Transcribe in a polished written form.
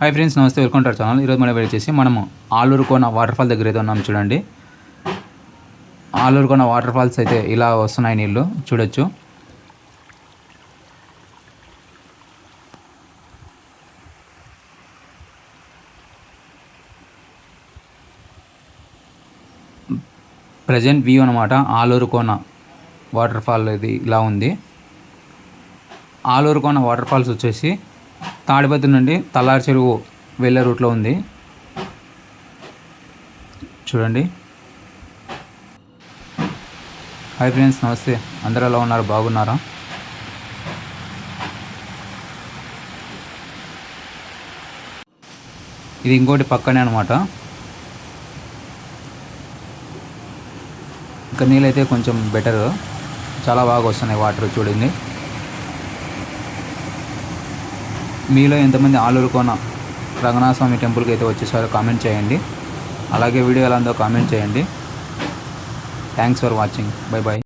Hi friends, నమస్తే, welcome to our channel. ఈరోజు మనం వచ్చేసి మనము ఆలూరు కోన వాటర్ ఫాల్ దగ్గర అయితే ఉన్నాం. చూడండి, ఆలూరు కోన వాటర్ ఫాల్స్ అయితే ఇలా వస్తున్నాయి, నీళ్ళు చూడొచ్చు. ప్రజెంట్ వ్యూ అనమాట ఆలూరు కోన వాటర్ ఫాల్ ఇది ఇలా ఉంది. ఆలూరు కోన వాటర్ ఫాల్స్ వచ్చేసి తాడిపత్రి నుండి తల్లారి చెరువు వెళ్ళే రూట్లో ఉంది. చూడండి. హాయ్ ఫ్రెండ్స్, నమస్తే, అందరూ ఎలా ఉన్నారు? బాగున్నారా? ఇది ఇంకోటి పక్కనే అనమాట. ఇంకా నీళ్ళైతే కొంచెం బెటర్, చాలా బాగా వస్తున్నాయి వాటర్. చూడండి, మీలో ఎంతమంది ఆలూరు కోన రంగనాథ స్వామి టెంపుల్కి అయితే వచ్చేసారో కామెంట్ చేయండి. అలాగే వీడియో ఎలా ఉందో కామెంట్ చేయండి. Thanks for watching. Bye bye.